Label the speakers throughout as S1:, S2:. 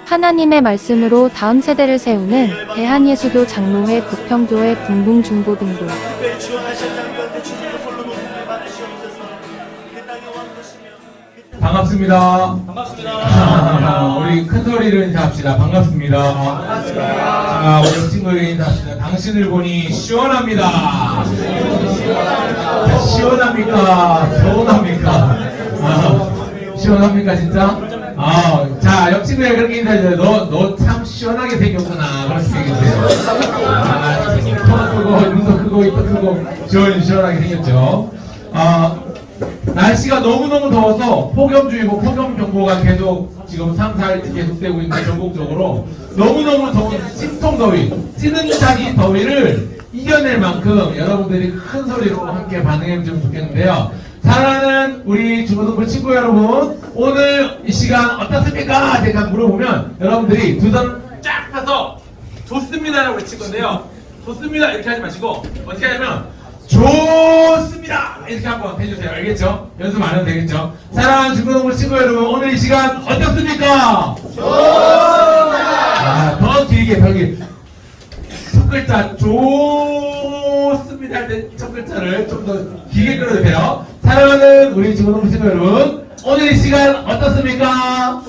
S1: 하나님의 말씀으로 다음 세대를 세우는 대한예수교 장로회 부평교회 붕붕중고등부.
S2: 반갑습니다. 우리 큰 소리로 인사합시다. 반갑습니다. 자, 우리 친구들 인사합시다. 당신을 보니 시원합니다. 시원합니까? 서운합니까? 시원합니까 진짜? 자, 옆 친구에 그렇게 인사해줘요. 너 참 시원하게 생겼구나. 그렇게 얘기해주세요. 생긴 코도 크고, 눈도 크고, 입도 크고, 시원하게 생겼죠. 날씨가 너무너무 더워서 폭염주의보, 폭염경보가 계속 지금 3, 4일 계속되고 있는 전국적으로 너무너무 더운 찜통더위, 찌는 자기 더위를 이겨낼 만큼 여러분들이 큰 소리로 함께 반응해주면 좋겠는데요. 사랑하는 우리 중고등부 친구 여러분, 오늘 이 시간 어떻습니까? 제가 물어보면 여러분들이 두 손 쫙 펴서 좋습니다라고 외칠 건데요. 좋습니다 이렇게 하지 마시고 어떻게 하냐면 좋습니다 이렇게 한번 해주세요. 알겠죠? 연습 안 해도 되겠죠? 사랑하는 중고등부 친구 여러분, 오늘 이 시간 어떻습니까? 좋습니다. 더 길게 첫 글자 좋습니다 할 때 첫 글자를 좀 더 길게 끌어주세요. 사랑하는 우리 중고등부 친구 여러분, 오늘 이 시간 어떻습니까?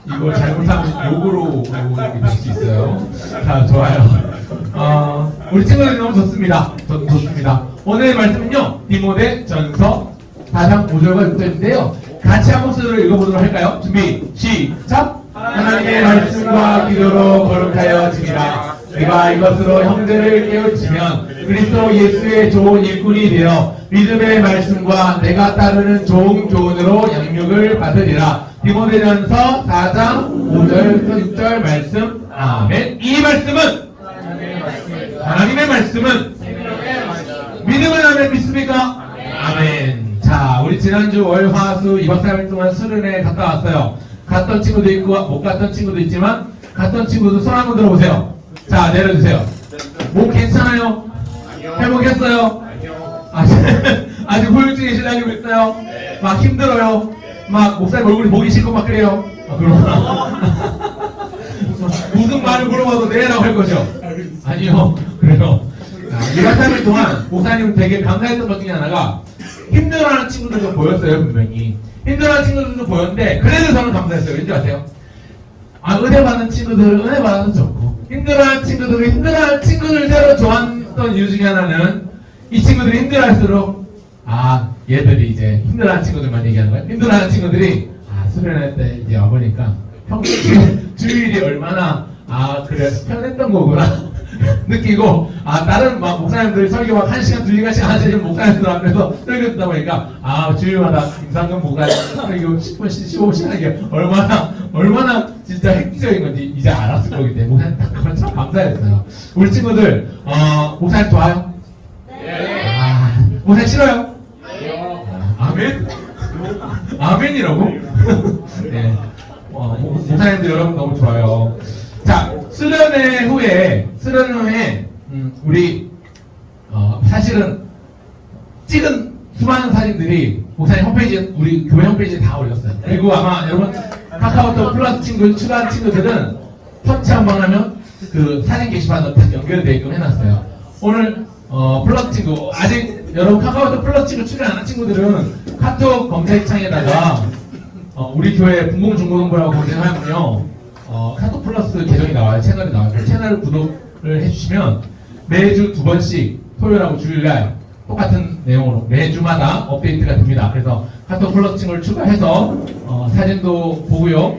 S2: 이거 잘못하면 욕으로 알고 될 수 있어요. 자, 좋아요. 우리 친구들 너무 좋습니다. 좋습니다. 오늘의 말씀은요, 디모데 전서 4장 5절과 6절인데요. 같이 한 목소리로 읽어보도록 할까요? 준비, 시작! 하나님의 말씀과 기도로 거룩하여 지니라. 내가 이것으로 형제를 깨우치면 그리스도 예수의 좋은 일꾼이 되어 믿음의 말씀과 내가 따르는 좋은 교훈으로 양육을 받으리라. 디모데전서 4장 5절부터 6절 말씀. 아멘. 이 말씀은 하나님의 말씀은 믿음을 하면 믿습니까? 아멘. 자, 우리 지난주 월, 화, 수 2박 3일 동안 수련회 갔다 왔어요. 갔던 친구도 있고 못 갔던 친구도 있지만 갔던 친구도 손 한번 들어보세요. 자, 내려주세요. 목 괜찮아요? 회복했어요? 아직 후유증이 시달리고 있어요? 막 힘들어요? 막 목사님 얼굴이 보기 싫고 막 그래요? 그러구나. 무슨 말을 물어봐도 네라고 할 거죠? 아니요. 그래요. 2박 3일 동안 목사님 되게 감사했던 것 중에 하나가 힘들어하는 친구들도 보였어요. 분명히 힘들어하는 친구들도 보였는데 그래도 저는 감사했어요. 왠지 아세요? 은혜 받는 친구들은 은혜 받아도 좋고 힘들어하는 친구들은 힘들어하는 친구들대로 좋았던 이유 중에 하나는 이 친구들이 힘들어할수록 얘들이 이제 힘들어하는 친구들만 얘기하는 거예요. 힘들어하는 친구들이 수련회 때 이제 와보니까 평소에 주일이 얼마나 그래 편했던 거구나 느끼고 다른 막 목사님들 설교 막 1시간 2시간씩 하시는 목사님들 앞에서 설교 듣다 보니까 주일마다 김상근 목사님 설교 10분씩 15분씩 하는 게 얼마나 진짜 획기적인 건지 이제 알았을 거기 때문에 목사님 딱 그건 참 감사했어요. 우리 친구들 목사님 좋아요? 네. 목사님 싫어요? 아멘? 아멘이라고? 네. 목사님들 여러분 너무 좋아요. 자, 수련회 후에 우리 사실은 찍은 수많은 사진들이 목사님 홈페이지에 우리 교회 홈페이지에 다 올렸어요. 그리고 아마 여러분 카카오톡 플러스 친구 추가한 친구들은 터치 한번 하면 그 사진 게시판으로 딱 연결되게끔 해놨어요. 오늘 플러스 친구 아직 여러분 카카오톡 플러스 친구 출연 안 한 친구들은 카톡 검색창에다가 우리 교회 붕붕중고등부라고 검색하면요 카톡 플러스 계정이 나와요. 채널이 나와요. 그 채널 구독을 해주시면 매주 2번씩 토요일하고 주일날 똑같은 내용으로 매주마다 업데이트가 됩니다. 그래서 카톡 플러스 친구를 추가해서 사진도 보고요,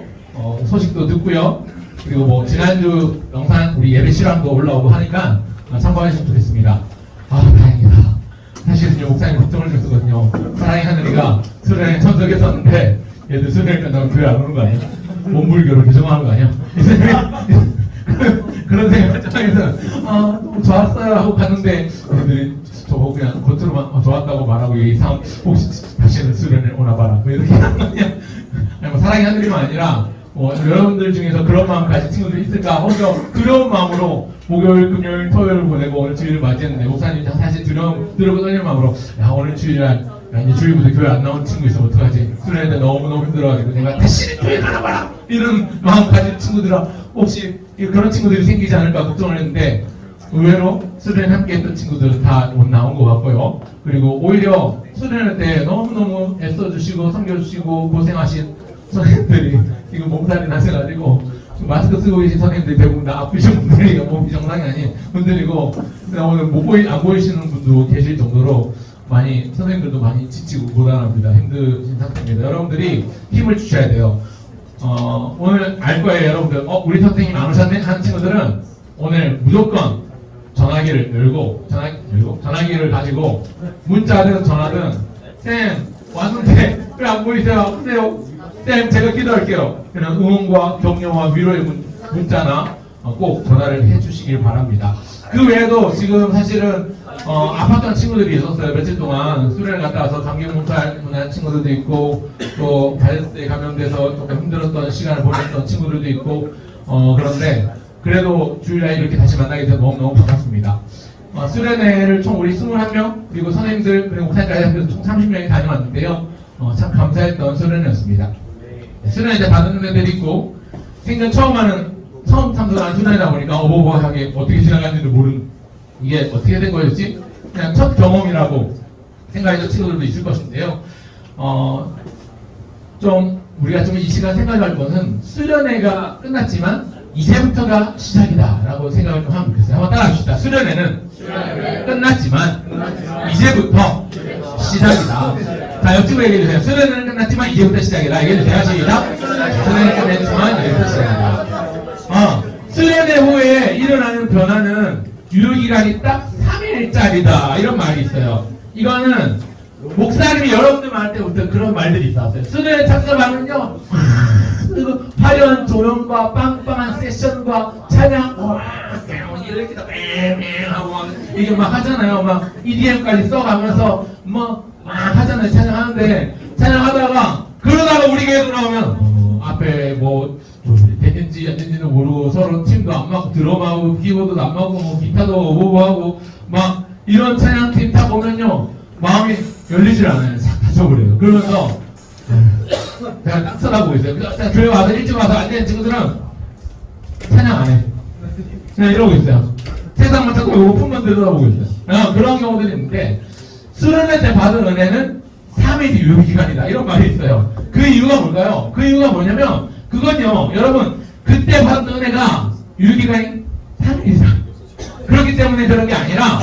S2: 소식도 듣고요, 그리고 뭐 지난주 영상 우리 예배 실황도 올라오고 하니까 참고하시면 좋겠습니다. 다행이다. 사실은요 목사님 걱정을 줬거든요. 사랑의 하늘이가 수련회 참석했었는데 얘들 수련회 끝나고 교회 안 오는 거 아니야? 몸불교로 개종하는 거 아니야? 그런 생각에서 너무 좋았어요 하고 갔는데 얘들이 저보고 그냥 겉으로만 좋았다고 말하고 이 이상 혹시 다시는 수련회 오나 봐라 뭐 이렇게 하는 거 아니야? 아니 뭐 사랑의 하늘이만 아니라 여러분들 중에서 그런 마음 가진 친구들이 있을까? 혹여 두려운 마음으로 목요일, 금요일, 토요일을 보내고 오늘 주일을 맞이했는데 목사님 사실 두려고 떨리는 마음으로 오늘 주일날 야, 이제 주일부터 교회 안 나온 친구 있으면 어떡하지? 수련회 때 너무너무 힘들어가지고 내가 다시는 교회 가나봐라! 이런 마음 가진 친구들아, 혹시 그런 친구들이 생기지 않을까 걱정을 했는데, 의외로 수련회 함께 했던 친구들은 다 못 나온 것 같고요. 그리고 오히려 수련회 때 너무너무 애써주시고 섬겨주시고 고생하신 선생님들이 지금 몸살이 나셔가지고 마스크 쓰고 계신 선생님들이 대부분 다 아프신 분들이고 몸이 정상이 아닌 분들이고, 오늘 안 보이시는 분도 계실 정도로 많이 선생님들도 많이 지치고 고단합니다. 힘드신 상태입니다. 여러분들이 힘을 주셔야 돼요. 오늘 알 거예요, 여러분들. 우리 선생님 안 오셨네? 하는 친구들은 오늘 무조건 전화기를 열고 전화기를 가지고 문자든 전화든 쌤 왔는데 왜 안 보이세요? 아프세요? 쌤 제가 기도할게요. 그냥 응원과 격려와 위로의 문자나 꼭 전화를 해주시길 바랍니다. 그 외에도 지금 사실은 아팠던 친구들이 있었어요. 며칠 동안 수련을 갔다 와서 감기 몸살한 친구들도 있고, 또 바이러스에 감염돼서 조금 힘들었던 시간을 보냈던 친구들도 있고, 그런데 그래도 주일날 이렇게 다시 만나게 돼서 너무너무 반갑습니다. 수련회를 총 우리 21명, 그리고 선생님들, 그리고 목사님까지 합해서 총 30명이 다녀왔는데요. 참 감사했던 수련회였습니다. 수련회 때 받은 애들이 있고, 생전 처음 참석하는 수련회다 보니까 어버버하게 어떻게 지나갔는지도 모르는, 이게 어떻게 된 거였지? 그냥 첫 경험이라고 생각했던 친구들도 있을 것인데요. 우리가 좀 이 시간 생각할 것은 수련회가 끝났지만 이제부터가 시작이다 라고 생각을 좀 하면 좋겠어요. 한번 따라합시다. 수련회는 끝났지만 이제부터 시작이다. 자, 옆집으로 얘기해주세요. 수련회는 끝났지만 이제부터 시작이다. 얘기해주세요. 시작. 수련회는 끝났지만 이제부터 시작이다. 수련회 후에 일어나는 변화는 유효기간이 딱 3일짜리다. 이런 말이 있어요. 이거는 목사님이 여러분들 말할 때부터 그런 말들이 있었어요. 수련회 참석하면요, 그리고 화려한 조명과 빵빵한 세션과 찬양, 이렇게 다 뺑뺑하고 이게 막 하잖아요. 막 EDM까지 써가면서 막 하잖아요. 찬양하는데, 찬양하다가 그러다가 우리 교회 돌아오면 앞에 뭐 됐는지 안 됐는지도 모르고 서로 팀도 안 맞고 드럼하고 키보드도 안 맞고 뭐 기타도 오버하고 막 이런 찬양팀 딱 보면요, 마음이 열리질 않아요. 싹 다쳐버려요. 그러면서 제가 딱 쳐다보고 있어요. 그냥 교회 와서 일찍 와서 앉아있는 친구들은 찬양 안 해. 그냥 이러고 있어요. 세상만 자꾸 오픈만 들여다보고 있어요. 그런 경우들이 있는데, 수련회 때 받은 은혜는 3일이 유효기간이다. 이런 말이 있어요. 그 이유가 뭘까요? 그 이유가 뭐냐면, 그건요, 여러분, 그때 받은 은혜가 유효기간이 3일이다. 그렇기 때문에 그런 게 아니라,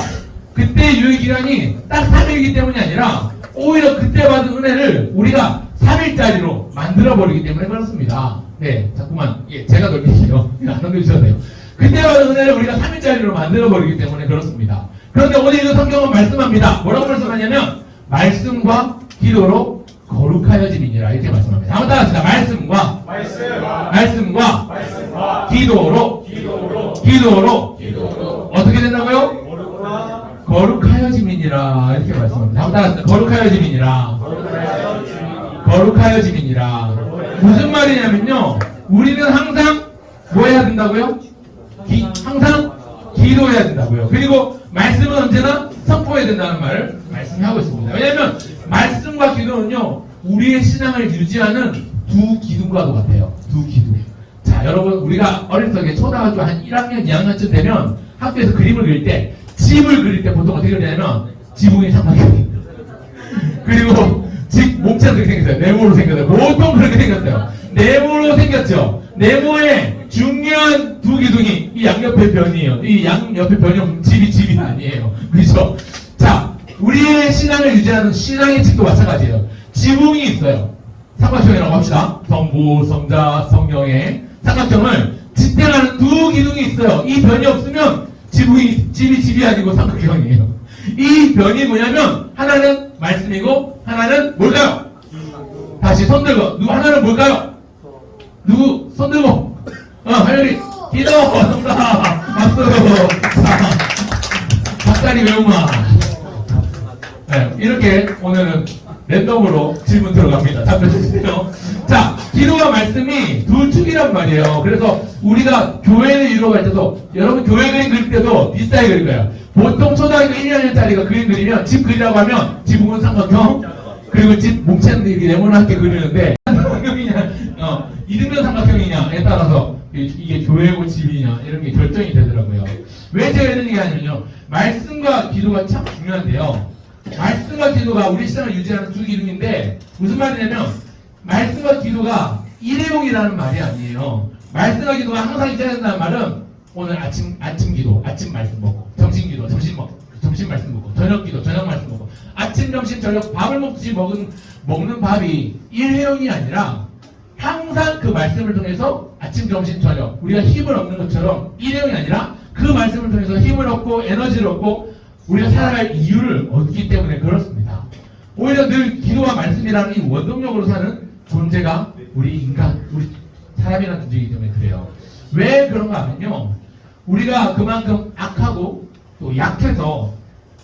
S2: 그때 유효기간이 딱 3일이기 때문이 아니라, 오히려 그때 받은 은혜를 우리가 3일짜리로 만들어버리기 때문에 그렇습니다. 네, 자꾸만, 제가 넘길게요. 안 넘겨주셔도 돼요. 그때 받은 은혜를 우리가 3일짜리로 만들어버리기 때문에 그렇습니다. 그런데 오늘 이 성경은 말씀합니다. 뭐라고 말씀하냐면, 말씀과 기도로 거룩하여짐이니라. 이렇게 말씀합니다. 한번 따라합시다. 말씀과 기도로 어떻게 된다고요? 거룩하여짐이니라. 이렇게 말씀합니다. 한번 따라합시다. 거룩하여짐이니라. 무슨 말이냐면요, 우리는 항상 뭐 해야 된다고요? 항상 기도해야 된다고요. 그리고 말씀은 언제나 선포해야 된다는 말을 말씀하고 있습니다. 왜냐하면 말씀과 기도는요, 우리의 신앙을 유지하는 두 기둥과도 같아요. 두 기둥. 자, 여러분, 우리가 어릴 적에 초등학교 한 1학년, 2학년쯤 되면 학교에서 그림을 그릴 때, 집을 그릴 때 보통 어떻게 그리냐면 지붕이 삼각형이 그리고 집 몸체가 그렇게 생겼어요. 네모로 생겼어요. 보통 그렇게 생겼어요. 네모로 생겼죠. 네모의 중요한 두 기둥이 이 양옆의 변이에요. 이 양옆의 변이 없는 집이 아니에요. 그렇죠? 자, 우리의 신앙을 유지하는 신앙의 집도 마찬가지예요. 지붕이 있어요. 삼각형이라고 합시다. 성부, 성자, 성령의 삼각형을 지탱하는 두 기둥이 있어요. 이 변이 없으면 집이 아니고 삼각형이에요. 이 변이 뭐냐면, 하나는 말씀이고 하나는 뭘까요? 다시 손 들고. 하나는 뭘까요? 누구? 손 들고. 하율이 기도. 정답. 박수. 닭다리 매운맛. 네, 이렇게 오늘은 랜덤으로 질문 들어갑니다. 답변해주세요. 자, 기도와 말씀이 두 축이란 말이에요. 그래서 우리가 교회를 이루어 갈 때도, 여러분 교회 그림 그릴 때도 비슷하게 그릴 거예요. 보통 초등학교 1, 2학년짜리가 그림 그리면, 집 그리라고 하면 지붕은 삼각형, 그리고 집 뭉쳤는데 이렇게 네모나게 그리는데 삼각형이냐 이등변 삼각형이냐에 따라서 이게 교회고 집이냐 이런 게 결정이 되더라고요. 왜 제가 이런 얘기 하냐면요, 말씀과 기도가 참 중요한데요, 말씀과 기도가 우리 신앙을 유지하는 두 기둥인데 무슨 말이냐면 말씀과 기도가 일회용이라는 말이 아니에요. 말씀과 기도가 항상 있어야 된다는 말은 오늘 아침 기도, 아침 말씀 먹고, 점심 기도, 점심 말씀 먹고, 저녁 기도, 저녁 말씀 먹고, 아침, 점심, 저녁 밥을 먹듯이 먹는 밥이 일회용이 아니라 항상 그 말씀을 통해서 아침, 점심, 저녁 우리가 힘을 얻는 것처럼 일회용이 아니라 그 말씀을 통해서 힘을 얻고 에너지를 얻고 우리가 살아갈 이유를 얻기 때문에 그렇습니다. 오히려 늘 기도와 말씀이라는 이 원동력으로 사는 존재가 우리 인간, 우리 사람이라는 존재이기 때문에 그래요. 왜 그런가 하면요, 우리가 그만큼 악하고 또 약해서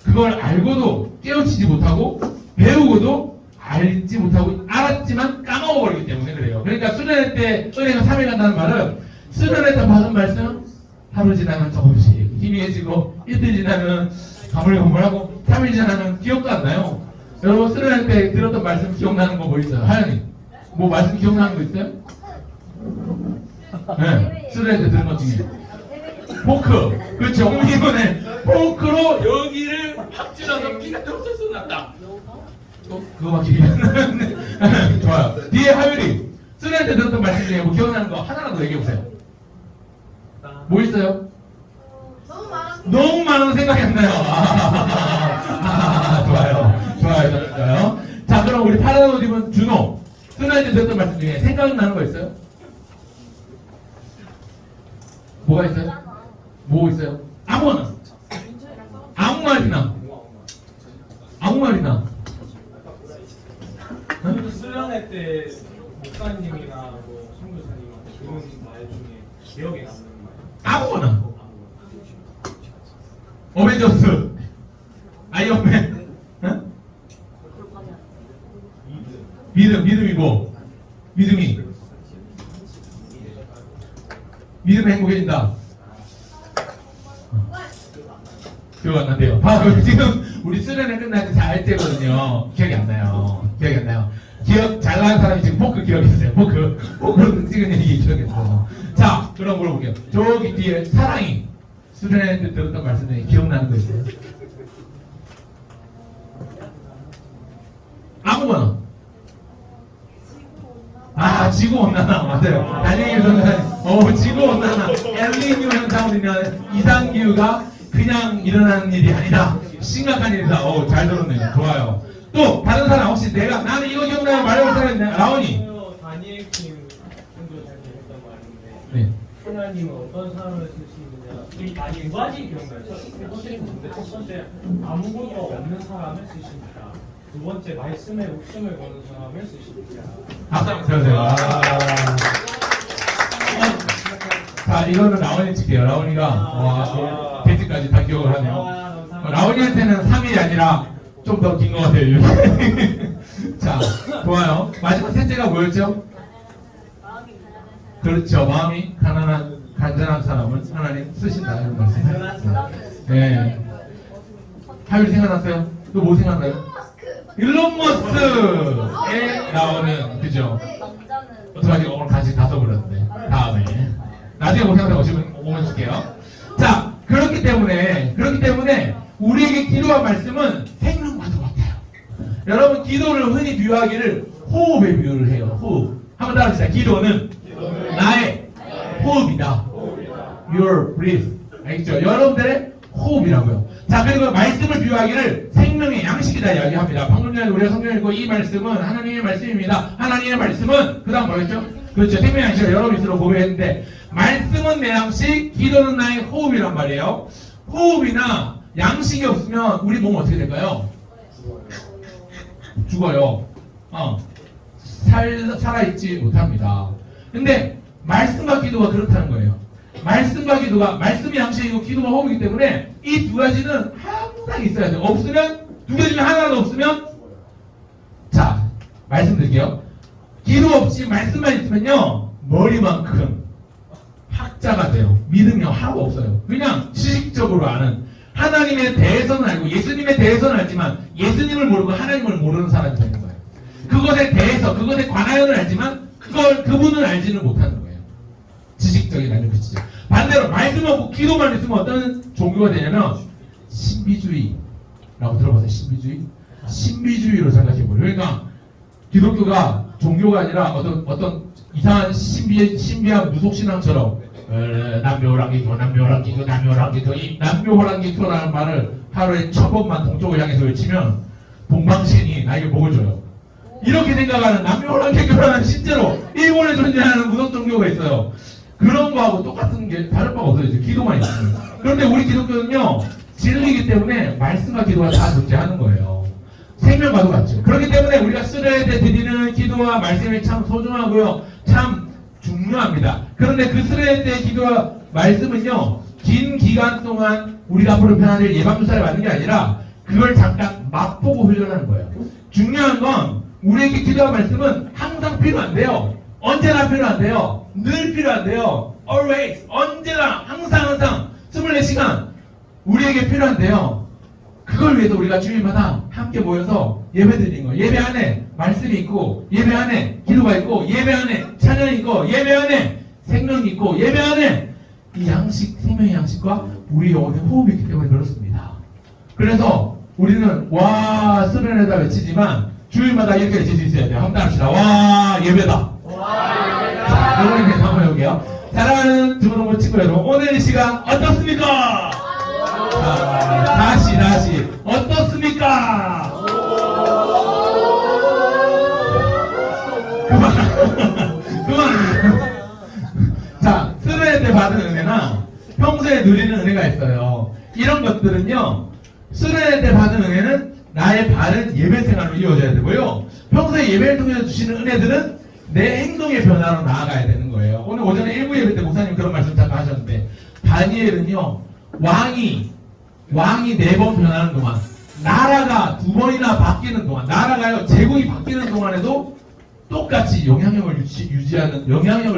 S2: 그걸 알고도 깨우치지 못하고 배우고도 알지 못하고 알았지만 까먹어버리기 때문에 그래요. 그러니까 수련회 때 은혜가 3일 간다는 말은 수련회 때 받은 말씀 하루 지나면 조금씩 희미해지고 이틀 지나면 가물가물하고 3일 지나면 기억도 안 나요. 여러분 수련회 때 들었던 말씀 기억나는 거 뭐 있어요? 하연이 뭐 말씀 기억나는 거 있어요? 네, 수련회 때 들은 것 중에 포크, 그렇죠. 이번에 포크로 여기를 확 찔러서 피가 톡톡 났다. 그거밖에 기억이 안 나는데 좋아요. 뒤에 하율이 수련회 때 들었던 말씀 중에 뭐 기억나는 거 하나라도 얘기해보세요. 뭐 있어요? 너무 많은 생각이 안 나요. 좋아요. 자, 그럼 우리 파란 옷 입은 준호 수련회 때 들었던 말씀 중에 생각나는 거 있어요? 뭐가 있어요? 뭐 있어요? 아무거나. 아무 말이나.
S3: 수련회 때 목사님이나 뭐 선교사님한테 그런 말 중에 기억에 남는 말.
S2: 아무거나. 어벤져스, 아이언맨, 응? 믿음이고, 믿음이 행복해진다. 기억 안 난대요. 지금 우리 수련회 끝날 때 4일째거든요. 기억이 안 나요. 기억 잘 나는 사람이 지금 포크 기억했어요. 포크로 찍은 얘기 기억했어요. 자, 그럼 물어볼게요. 저기 뒤에 사랑이 수련회 때 들었던 말씀 중에 기억나는 거 있어요? 아무거나. 지구온난화 맞아요. 달리기에서는 지구온난화 엘니뇨 현상으로 인한 이상기후가 그냥 일어나는 일이 아니다. 심각한 일이다. 잘 들었네요. 좋아요. 또 다른 사람 혹시 나는 이거 기억나요? 말해볼 사람 있나요? 라온이.
S3: 다니엘 킴 선교사님 했던 말인데
S2: 네.
S3: 하나님은 어떤 사람을 쓰시느냐 두 가지 기억나요. 첫 번째 아무것도 없는 사람을 쓰십니다. 두 번째 말씀에 목숨을 거는 사람을 쓰십니다.
S2: 박수 한번 쳐주세요. 자, 이거는 라온이 칠게요. 라온이가 배지까지 다 기억을 하네요. 라온이한테는 3일이 아니라 좀 더 긴 것 같아요. 자, 좋아요. 마지막 셋째가 뭐였죠? 그렇죠. 마음이 간절한 사람을 하나님 쓰신다. 이런 말씀. 네. 하율 생각났어요? 또 뭐 생각나요? 일론 머스크에 나오는, 그죠? 어떡하지? 오늘 같이 다 써버렸는데. 다음에. 나중에 뭐 생각하고 오면 줄게요. 자, 그렇기 때문에 우리에게 기도와 말씀은 생명과도 같아요. 여러분, 기도를 흔히 비유하기를 호흡에 비유를 해요. 호흡. 한번 따라합시다. 기도는 나의 호흡이다. Your breath. 알겠죠? 여러분들의 호흡이라고요. 자, 그리고 말씀을 비유하기를 생명의 양식이다 이야기합니다. 방금 전에 우리가 성경을 읽고 이 말씀은 하나님의 말씀입니다. 하나님의 말씀은 그 다음 뭐였죠? 그렇죠. 생명의 양식을 여러 밑으로 고백했는데 말씀은 내 양식, 기도는 나의 호흡이란 말이에요. 호흡이나 양식이 없으면 우리 몸은 어떻게 될까요? 죽어요. 살아있지 못합니다. 근데 말씀과 기도가 그렇다는 거예요. 말씀과 기도가, 말씀이 양식이고 기도가 호흡이기 때문에 이 두 가지는 항상 있어야 돼요. 없으면, 두 가지 중에 하나라도 없으면, 자, 말씀드릴게요. 기도 없이 말씀만 있으면요, 머리만큼 학자가 돼요. 믿음이 하나도 없어요. 그냥 지식적으로 아는, 하나님에 대해서는 알고 예수님에 대해서는 알지만 예수님을 모르고 하나님을 모르는 사람이 되는 거예요. 그것에 대해서 그것에 관하여는 알지만 그분은 알지는 못하는 거예요. 지식적인 아니면 그치죠. 반대로 말씀 없고 기도만 있으면 어떤 종교가 되냐면 신비주의라고 들어봤어요. 신비주의로 생각해보래요. 그러니까 기독교가 종교가 아니라 어떤 이상한 신비한 무속신앙처럼 남묘호랑기교 이 남묘호랑기교라는 말을 하루에 1000번만 동쪽을 향해서 외치면 동방신이 나에게 복을 줘요. 이렇게 생각하는 남묘호랑기교라는 실제로 일본에 존재하는 무속 종교가 있어요. 그런 거하고 똑같은 게 다를 바가 없어요. 기도만 있으면. 그런데 우리 기독교는요, 진리이기 때문에 말씀과 기도가 다 존재하는 거예요. 생명과도 같죠. 그렇기 때문에 우리가 쓰레에 드리는 기도와 말씀이 참 소중하고요, 참 중요합니다. 그런데 그 쓰레 때 기도와 말씀은요, 긴 기간 동안 우리가 앞으로 변화될 예방주사를 맞는 게 아니라 그걸 잠깐 맛보고 훈련하는 거예요. 중요한 건 우리에게 기도와 말씀은 항상 필요한데요. 언제나 필요한데요. 늘 필요한데요. always, 언제나, 항상 24시간 우리에게 필요한데요. 그걸 위해서 우리가 주일마다 함께 모여서 예배 드리는 거예요. 예배 안에 말씀이 있고, 예배 안에 기도가 있고, 예배 안에 찬양이 있고, 예배 안에 생명이 있고, 예배 안에 이 양식, 생명의 양식과 우리 영혼의 호흡이 있기 때문에 그렇습니다. 그래서 우리는 와 스르네다 외치지만 주일마다 이렇게 외칠 수 있어야 돼요. 한번 합시다. 와 예배다. 자, 여러분이 한번 해볼게요. 사랑하는 주부동부 친구 여러분, 오늘 이 시간 어떻습니까? 자, 다시 어떻습니까? 그만. 자, 스르네 때 받은 은혜나 평소에 누리는 은혜가 있어요. 이런 것들은요, 스르네 때 받은 은혜는 나의 바른 예배 생활로 이어져야 되고요, 평소에 예배를 통해서 주시는 은혜들은 내 행동의 변화로 나아가야 되는 거예요. 오늘 오전에 1부 예배 때 목사님 그런 말씀 잠깐 하셨는데, 다니엘은요, 왕이 4번 변하는 동안, 나라가 2번이나 바뀌는 동안, 나라가요 제국이 바뀌는 동안에도 똑같이 영향력을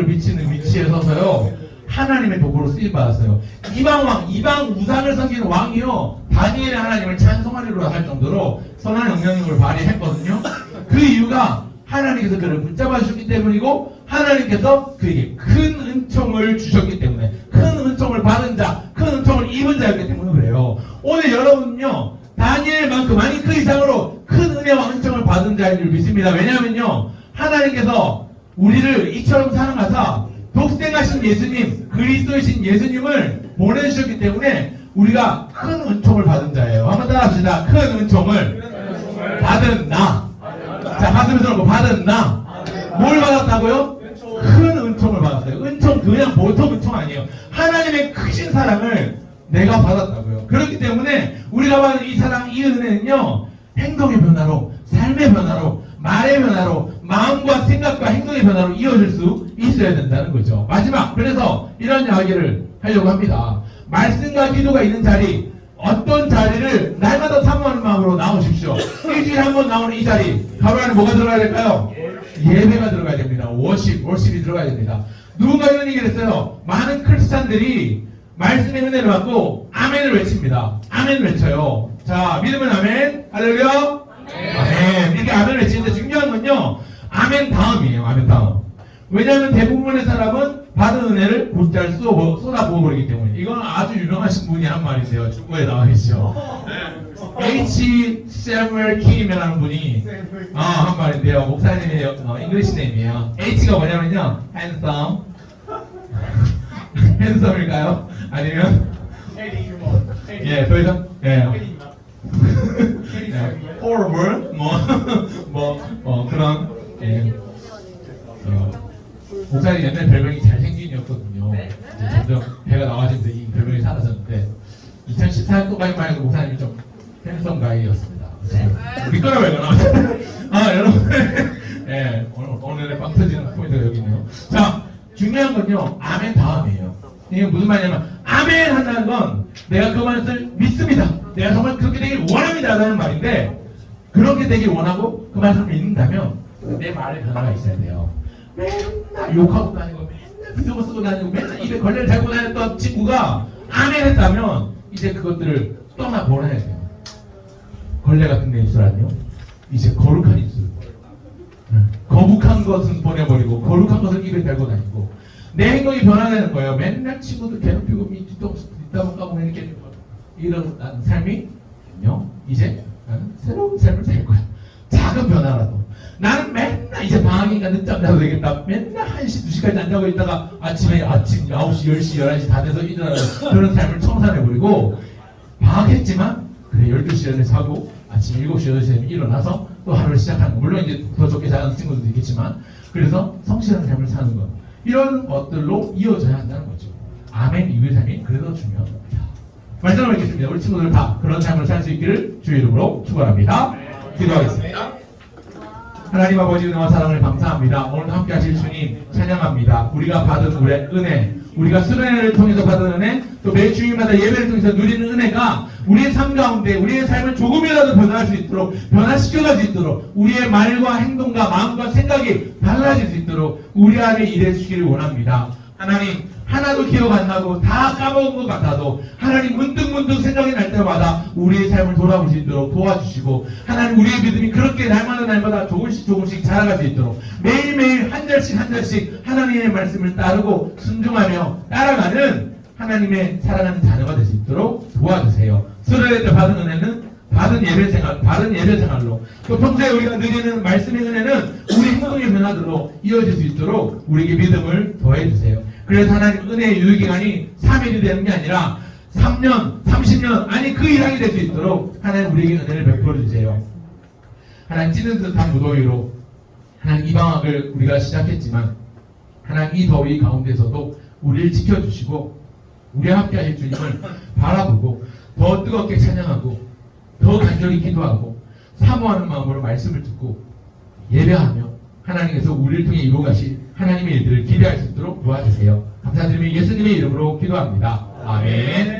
S2: 미치는 위치에 서서요, 하나님의 도구로 쓰임 받았어요. 이방 우상을 섬기는 왕이요, 다니엘의 하나님을 찬송하리로 할 정도로 선한 영향력을 발휘했거든요. 그 이유가 하나님께서 그를 붙잡아 주셨기 때문이고, 하나님께서 그에게 큰 은총을 주셨기 때문에, 큰 은총을 받은 자, 큰 은총을 입은 자였기 때문에 그래요. 오늘 여러분은요, 다니엘만큼 아니 그 이상으로 큰 은혜와 은총을 받은 자인 줄 믿습니다. 왜냐하면요, 하나님께서 우리를 이처럼 사랑하사 독생하신 예수님, 그리스도이신 예수님을 보내주셨기 때문에 우리가 큰 은총을 받은 자예요. 한번 따라합시다. 큰 은총을 받은 나. 자, 가슴에 들어보고 받은 나. 뭘 받았다고요? 큰 은총을 받았어요. 은총 그냥 보통 은총 아니에요. 하나님의 크신 사랑을 내가 받았다고요. 그렇기 때문에 우리가 받은 이 사랑, 이 은혜는요, 행동의 변화로, 삶의 변화로, 말의 변화로, 마음과 생각과 행동의 변화로 이어질 수 있어야 된다는 거죠. 마지막, 그래서 이런 이야기를 하려고 합니다. 말씀과 기도가 있는 자리, 어떤 자리를 날마다 사모하는 마음으로 나오십시오. 일주일에 한 번 나오는 이 자리, 바로 안에 뭐가 들어가야 될까요? 예배가 들어가야 됩니다. 월십이 들어가야 됩니다. 누군가 이런 얘기를 했어요. 많은 크리스찬들이 말씀의 은혜를 받고 아멘을 외칩니다. 아멘을 외쳐요. 자, 믿으면 아멘, 할렐루야, 아멘. 이렇게 아멘을 외치는데 중요한 건요, 아멘 다음이에요. 아멘 다음. 왜냐하면 대부분의 사람은 받은 은혜를 곧잘 쏟아부어 버리기 때문에. 이건 아주 유명하신 분이 한 말이세요. 중국에 나와 계시죠. H. Samuel Kim이라는 분이 한 말인데요. 목사님의 잉글리시 네임이에요. H가 뭐냐면요, handsome. handsome일까요? 아니면 예, 더 이상 horrible 그런 목사님 옛날 별명이 잘생긴이었거든요. 이제 점점 배가 나와지면서 이 별명이 사라졌는데 2014년도까지만 해도 목사님이 좀 핸섬 가이였습니다. 믿거나 말거나. 여러분, 예, 오늘의 빵 터지는 포인트가 여기 있네요. 자, 중요한 건요, 아멘 다음이에요. 이게 무슨 말이냐면, 아멘 한다는 건 내가 그 말을 믿습니다. 내가 정말 그렇게 되길 원합니다. 라는 말인데, 그렇게 되길 원하고 그 말씀을 믿는다면 내 말에 변화가 있어야 돼요. 맨날 욕하고 다니고, 맨날 비속어 쓰고 다니고, 맨날 입에 걸레를 달고 다녔던 친구가 아멘 했다면 이제 그것들을 떠나보내야 돼요. 걸레 같은 내 입술 아니요? 이제 거룩한 입술. 거북한 것은 보내버리고 거룩한 것은 입에 달고 다니고 내 행동이 변화되는 거예요. 맨날 친구들 괴롭히고 뒷담화 까고 이렇게 이런 삶이 안녕 이제 나는 새로운 삶을 살 거야. 작은 변화라도 나는 맨날 이제 방학이니까 늦잠 자도 되겠다. 맨날 1시 2시까지 안 자고 있다가 아침 9시 10시 11시 다 돼서 일어나는 그런 삶을 청산해버리고 방학했지만 그래 12시에 자고 아침 7시 8시 되면 일어나서 또 하루를 시작하는 거. 물론 이제 더 좋게 자는 친구들도 있겠지만 그래서 성실한 삶을 사는 것 이런 것들로 이어져야 한다는 거죠. 아멘 이후의 삶이 그래도 중요합니다. 말씀을 뵙겠습니다. 우리 친구들 다 그런 삶을 살 수 있기를 주의 이름으로 축원합니다. 기도하겠습니다. 하나님 아버지 은혜와 사랑을 감사합니다. 오늘 함께 하실 주님 찬양합니다. 우리가 받은 은혜, 우리가 수련회를 통해서 받은 은혜, 또 매 주일마다 예배를 통해서 누리는 은혜가 우리의 삶 가운데 우리의 삶을 조금이라도 변화할 수 있도록 변화시켜갈 수 있도록 우리의 말과 행동과 마음과 생각이 달라질 수 있도록 우리 안에 일해 주시기를 원합니다. 하나님 하나도 기억 안 나고 다 까먹은 것 같아도 하나님 문득문득 생각이 날 때마다 우리의 삶을 돌아볼 수 있도록 도와주시고 하나님 우리의 믿음이 그렇게 날마다 조금씩 자라갈 수 있도록 매일매일 한 절씩 하나님의 말씀을 따르고 순종하며 따라가는 하나님의 사랑하는 자녀가 될 수 있도록 도와주세요. 수련회 때 받은 은혜는 바른 예배 생활로 또 평소에 우리가 누리는 말씀의 은혜는 우리 행동의 변화들로 이어질 수 있도록 우리에게 믿음을 더해주세요. 그래서 하나님 은혜의 유효기간이 3일이 되는 게 아니라 3년, 30년 아니 그 이상이 될 수 있도록 하나님 우리에게 은혜를 베풀어 주세요. 하나님 찌는 듯한 무더위로 하나님 이 방학을 우리가 시작했지만 하나님 이 더위 가운데서도 우리를 지켜주시고 우리와 함께 하실 주님을 바라보고 더 뜨겁게 찬양하고 더 간절히 기도하고 사모하는 마음으로 말씀을 듣고 예배하며 하나님께서 우리를 통해 이루어가실 하나님의 일들을 기대할 수 있도록 도와주세요. 감사드리며 예수님의 이름으로 기도합니다. 아멘.